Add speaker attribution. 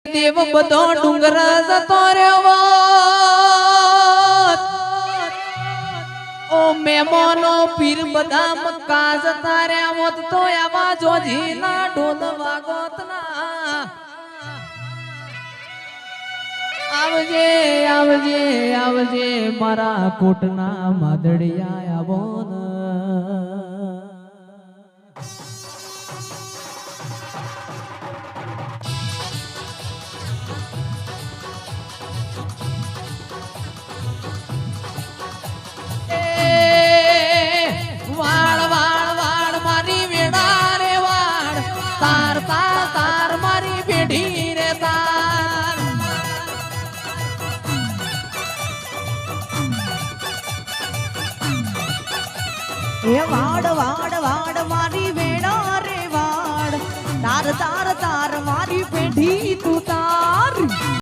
Speaker 1: દેવ બધો ડુંગર જતો રહ્યો ઓ મેમોનો પીર બધા મક્કા જતા રહ્યા હોત તો આવા જોજીના ઢોલ વાગોત ના આવજે આવજે આવજે મારા કોટના માદડિયા આવો ને
Speaker 2: એ વાડ વાડ વાડ મારી વેડા રે વાડ તાર તાર